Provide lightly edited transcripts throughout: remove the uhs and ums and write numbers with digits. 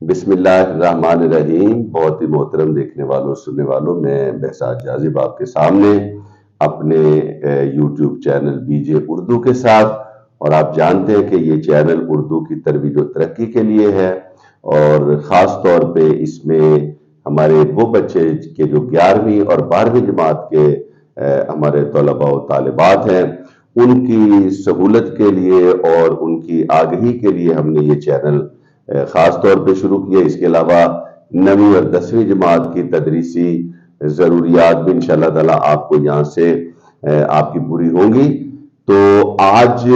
بسم اللہ الرحمن الرحیم۔ بہت ہی محترم دیکھنے والوں سننے والوں، میں بہزاد جاذب آپ کے سامنے اپنے YouTube channel B J Urdu کے ساتھ، اور آپ جانتے ہیں کہ یہ چینل اردو کی ترویج و ترقی کے لیے ہے، اور خاص طور پہ اس میں ہمارے وہ بچے کے جو 11ویں اور 12ویں جماعت کے ہمارے طلباء و طالبات ہیں، ان کی سہولت کے لیے اور ان کی آگہی کے لیے ہم نے یہ چینل خاص طور پہ شروع کیا۔ اس کے علاوہ 9ویں اور 10ویں جماعت کی تدریسی ضروریات بھی انشاءاللہ تعالیٰ آپ کو یہاں سے آپ کی پوری ہوں گی۔ تو آج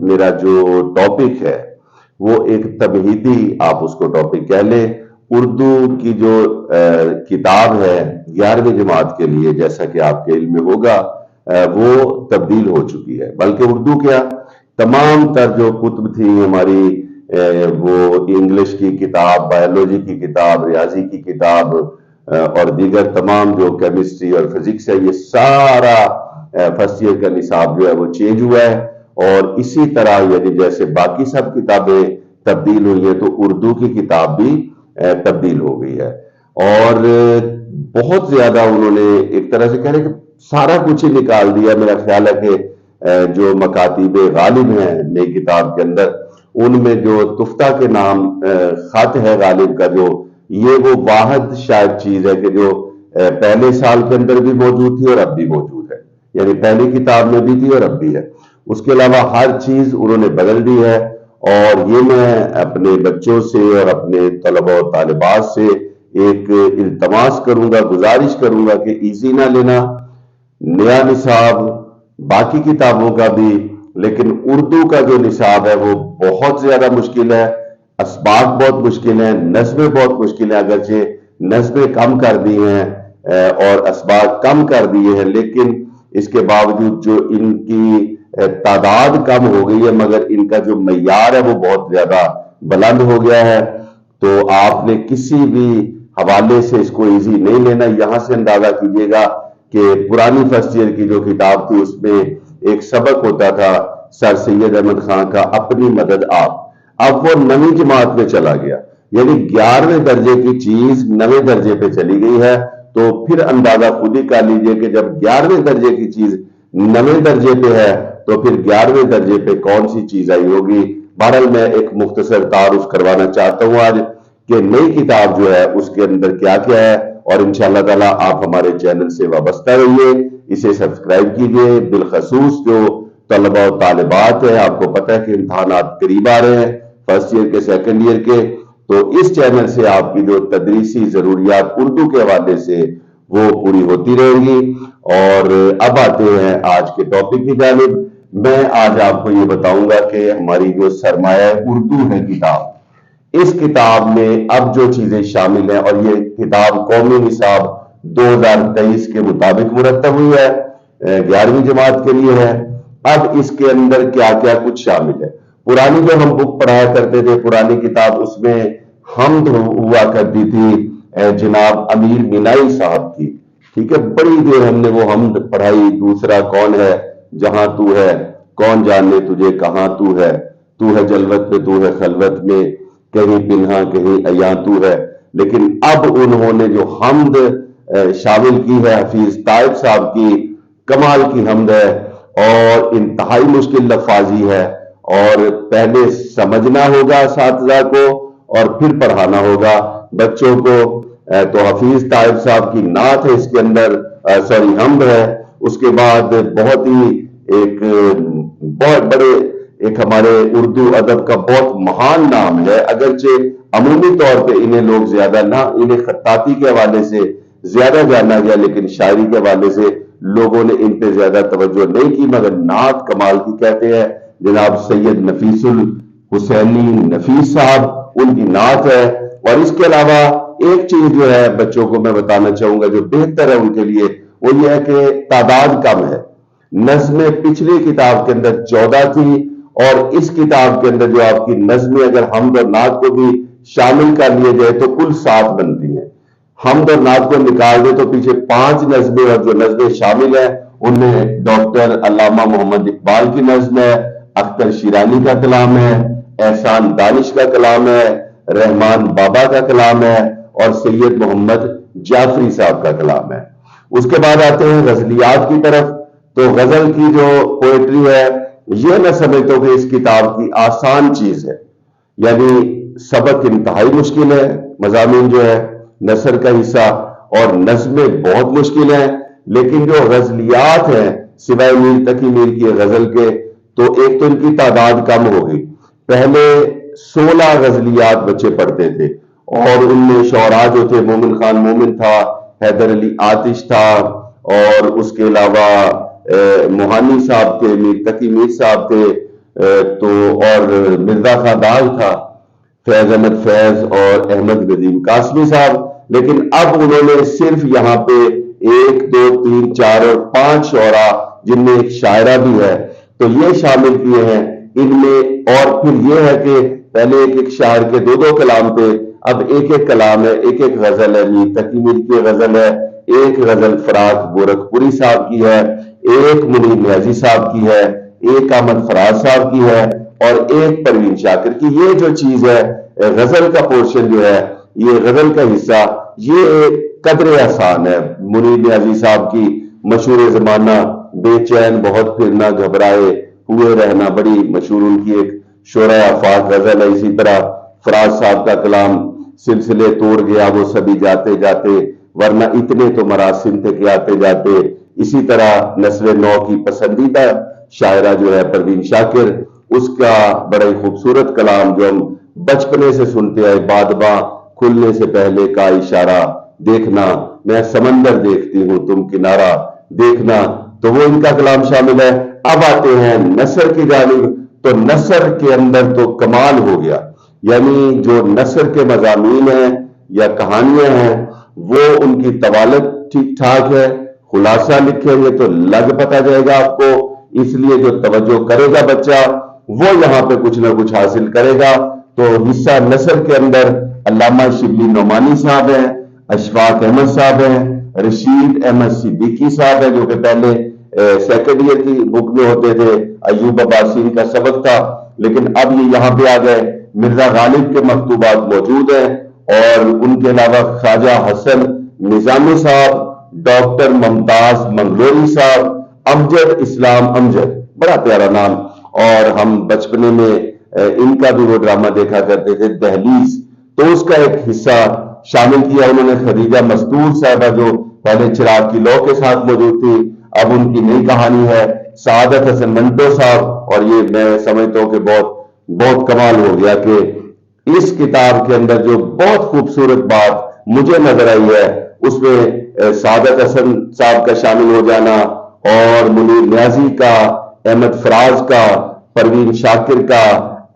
میرا جو ٹاپک ہے وہ ایک تمہیدی، آپ اس کو ٹاپک کہہ لیں، اردو کی جو کتاب ہے 11ویں جماعت کے لیے، جیسا کہ آپ کے علم میں ہوگا وہ تبدیل ہو چکی ہے، بلکہ اردو کیا تمام تر جو کتب تھی ہماری، وہ انگلش کی کتاب، بایولوجی کی کتاب، ریاضی کی کتاب اور دیگر تمام جو کیمسٹری اور فزکس ہے، یہ سارا فرسٹ ایئر کا نصاب جو ہے وہ چینج ہوا ہے، اور اسی طرح یعنی جیسے باقی سب کتابیں تبدیل ہوئی ہیں تو اردو کی کتاب بھی تبدیل ہو گئی ہے۔ اور بہت زیادہ انہوں نے ایک طرح سے کہہ رہے کہ سارا کچھ ہی نکال دیا۔ میرا خیال ہے کہ جو مکاتیب غالب ہیں نئی کتاب کے اندر، ان میں جو تفتہ کے نام خط ہے غالب کا، جو یہ وہ واحد شاید چیز ہے کہ جو پہلے سال کے اندر بھی موجود تھی اور اب بھی موجود ہے، یعنی پہلی کتاب میں بھی تھی اور اب بھی ہے۔ اس کے علاوہ ہر چیز انہوں نے بدل دی ہے، اور یہ میں اپنے بچوں سے اور اپنے طلباء و طالبات سے ایک التماس کروں گا، گزارش کروں گا کہ ایزی نہ لینا، نیا نصاب باقی کتابوں کا بھی، لیکن اردو کا جو نصاب ہے وہ بہت زیادہ مشکل ہے، اسباق بہت مشکل ہیں، نظمیں بہت مشکل ہیں، اگرچہ نظمیں کم کر دی ہیں اور اسباق کم کر دیے ہیں، لیکن اس کے باوجود جو ان کی تعداد کم ہو گئی ہے، مگر ان کا جو معیار ہے وہ بہت زیادہ بلند ہو گیا ہے۔ تو آپ نے کسی بھی حوالے سے اس کو ایزی نہیں لینا۔ یہاں سے اندازہ کیجئے گا کہ پرانی فرسٹ ایئر کی جو کتاب تھی اس میں ایک سبق ہوتا تھا سر سید احمد خان کا، اپنی مدد آپ، اب وہ 9ویں جماعت میں چلا گیا، یعنی 11ویں درجے کی چیز 9ویں درجے پہ چلی گئی ہے۔ تو پھر اندازہ خود ہی کر لیجئے کہ جب 11ویں درجے کی چیز 9ویں درجے پہ ہے تو پھر 11ویں درجے پہ کون سی چیز آئی ہوگی۔ بہرحال میں ایک مختصر تعارف کروانا چاہتا ہوں آج کہ نئی کتاب جو ہے اس کے اندر کیا کیا ہے، اور انشاءاللہ تعالیٰ آپ ہمارے چینل سے وابستہ رہیے، اسے سبسکرائب کیجئے۔ بالخصوص جو طلباء و طالبات ہیں، آپ کو پتہ ہے کہ امتحانات قریب آ رہے ہیں فرسٹ ایئر کے، سیکنڈ ایئر کے، تو اس چینل سے آپ کی جو تدریسی ضروریات اردو کے حوالے سے وہ پوری ہوتی رہیں گی۔ اور اب آتے ہیں آج کے ٹاپک کی جانب۔ میں آج آپ کو یہ بتاؤں گا کہ ہماری جو سرمایہ اردو ہے کتاب، اس کتاب میں اب جو چیزیں شامل ہیں، اور یہ کتاب قومی نصاب 2023 کے مطابق مرتب ہوئی ہے، 11ویں جماعت کے لیے ہے۔ اب اس کے اندر کیا کیا کچھ شامل ہے۔ پرانی جو ہم بک پڑھایا کرتے تھے، پرانی کتاب، اس میں حمد ہوا کرتی تھی جناب امیر مینائی صاحب کی، ٹھیک ہے، بڑی دیر ہم نے وہ حمد پڑھائی۔ دوسرا کون ہے جہاں تو ہے، کون جانے تجھے کہاں تو ہے جلوت میں، تو ہے خلوت میں، کہیں پنہاں کہیں عیاں تو ہے۔ لیکن اب انہوں نے جو حمد شامل کی ہے حفیظ طائب صاحب کی، کمال کی حمد ہے، اور انتہائی مشکل لفاظی ہے، اور پہلے سمجھنا ہوگا اساتذہ کو اور پھر پڑھانا ہوگا بچوں کو۔ تو حفیظ طائب صاحب کی نعت ہے اس کے اندر، حمد ہے۔ اس کے بعد بہت ہی ایک بہت بڑے ایک ہمارے اردو ادب کا بہت مہان نام ہے، اگرچہ عمومی طور پہ انہیں لوگ زیادہ نہ، انہیں خطاطی کے حوالے سے زیادہ جانا گیا، لیکن شاعری کے حوالے سے لوگوں نے ان پہ زیادہ توجہ نہیں کی، مگر نعت کمال کی کہتے ہیں۔ جناب سید نفیس الحسینی نفیس صاحب، ان کی نعت ہے۔ اور اس کے علاوہ ایک چیز جو ہے بچوں کو میں بتانا چاہوں گا جو بہتر ہے ان کے لیے، وہ یہ ہے کہ تعداد کم ہے۔ نظمیں پچھلی کتاب کے اندر 14 تھی، اور اس کتاب کے اندر جو آپ کی نظمیں اگر حمد اور نعت کو بھی شامل کر لیے جائے تو کل 7 بنتی ہیں۔ حمد اور نعت کو نکال دے تو پیچھے 5 نظمیں، اور جو نظمیں شامل ہیں ان میں ڈاکٹر علامہ محمد اقبال کی نظم ہے، اختر شیرانی کا کلام ہے، احسان دانش کا کلام ہے، رحمان بابا کا کلام ہے اور سید محمد جعفری صاحب کا کلام ہے۔ اس کے بعد آتے ہیں غزلیات کی طرف، تو غزل کی جو پوئٹری ہے یہ میں سمجھتا ہوں کہ اس کتاب کی آسان چیز ہے، یعنی سبق انتہائی مشکل ہے، مضامین جو ہے نثر کا حصہ اور نظمیں بہت مشکل ہیں، لیکن جو غزلیات ہیں سوائے میر تقی میر کی غزل کے تو ایک تو ان کی تعداد کم ہو گئی۔ پہلے 16 غزلیات بچے پڑھتے تھے اور ان میں شعراء جو تھے مومن خان مومن تھا، حیدر علی آتش تھا، اور اس کے علاوہ موہانی صاحب تھے، میر تقی میر صاحب تھے، تو اور مرزا خان داغ تھا، فیض احمد فیض اور احمد ندیم قاسمی صاحب۔ لیکن اب انہوں نے صرف یہاں پہ 1 2 3 4 اور 5 شعراء جن میں ایک شاعرہ بھی ہے تو یہ شامل کیے ہیں ان میں، اور پھر یہ ہے کہ پہلے ایک ایک شاعر کے 2 کلام تھے، اب ایک ایک کلام ہے، ایک ایک غزل ہے، میر تقی میر کی غزل ہے، ایک غزل فراق گورکھپوری صاحب کی ہے، ایک منیر نیازی صاحب کی ہے، ایک احمد فراز صاحب کی ہے اور ایک پروین شاکر کی۔ یہ جو چیز ہے غزل کا پورشن جو ہے، یہ غزل کا حصہ یہ قدر آسان ہے۔ منیر نیازی صاحب کی مشہور زمانہ بے چین بہت پھرنا گھبرائے ہوئے رہنا بڑی مشہور ان کی ایک شعرۂ آفاق غزل ہے۔ اسی طرح فراز صاحب کا کلام سلسلے توڑ گیا وہ سبھی جاتے جاتے، ورنہ اتنے تو مراسم تھے کہ آتے جاتے۔ اسی طرح نسل نو کی پسندیدہ شاعرہ جو ہے پروین شاکر، اس کا بڑا ہی خوبصورت کلام جو ہم بچپنے سے سنتے ہیں، بادباں کھلنے سے پہلے کا اشارہ دیکھنا، میں سمندر دیکھتی ہوں تم کنارہ دیکھنا، تو وہ ان کا کلام شامل ہے۔ اب آتے ہیں نثر کی جانب، تو نثر کے اندر تو کمال ہو گیا، یعنی جو نثر کے مضامین ہیں یا کہانیاں ہیں وہ ان کی طوالت ٹھیک ٹھاک ہے، خلاصہ لکھیں گے تو لگ پتا جائے گا آپ کو، اس لیے جو توجہ کرے گا بچہ وہ یہاں پہ کچھ نہ کچھ حاصل کرے گا۔ تو حصہ نثر کے اندر علامہ شبلی نعمانی صاحب ہیں، اشفاق احمد صاحب ہیں، رشید احمد صدیقی صاحب ہیں جو کہ پہلے سیکنڈ ایئر کی بک میں ہوتے تھے، ایوب عباسین کا سبق تھا، لیکن اب یہ یہاں پہ آ گئے۔ مرزا غالب کے مکتوبات موجود ہیں، اور ان کے علاوہ خواجہ حسن نظامی صاحب، ڈاکٹر ممتاز منگلوری صاحب، امجد اسلام امجد، بڑا پیارا نام، اور ہم بچپنے میں ان کا بھی وہ ڈرامہ دیکھا کرتے تھے دہلیز، تو اس کا ایک حصہ شامل کیا انہوں نے۔ خدیجہ مستور صاحبہ جو پہلے چراغ کی لو کے ساتھ موجود تھی، اب ان کی نئی کہانی ہے۔ سعادت حسن منٹو صاحب، اور یہ میں سمجھتا ہوں کہ بہت کمال ہو گیا کہ اس کتاب کے اندر جو بہت خوبصورت بات مجھے نظر آئی ہے اس میں سعادت حسن صاحب کا شامل ہو جانا، اور منیر نیازی کا، احمد فراز کا، پروین شاکر کا،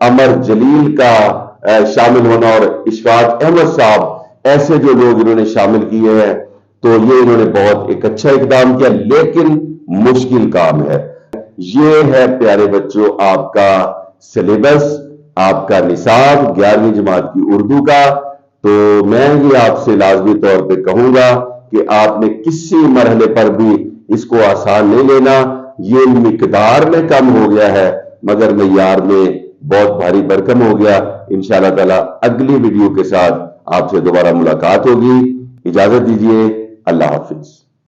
امر جلیل کا شامل ہونا، اور اشفاق احمد صاحب، ایسے جو لوگ انہوں نے شامل کیے ہیں، تو یہ انہوں نے بہت ایک اچھا اقدام کیا، لیکن مشکل کام ہے۔ یہ ہے پیارے بچوں آپ کا سلیبس، آپ کا نصاب 11ویں جماعت کی اردو کا۔ تو میں یہ آپ سے لازمی طور پہ کہوں گا کہ آپ نے کسی مرحلے پر بھی اس کو آسان نہیں لینا، یہ مقدار میں کم ہو گیا ہے مگر معیار میں بہت بھاری بھرکم ہو گیا۔ انشاءاللہ تعالی اگلی ویڈیو کے ساتھ آپ سے دوبارہ ملاقات ہوگی۔ اجازت دیجیے، اللہ حافظ۔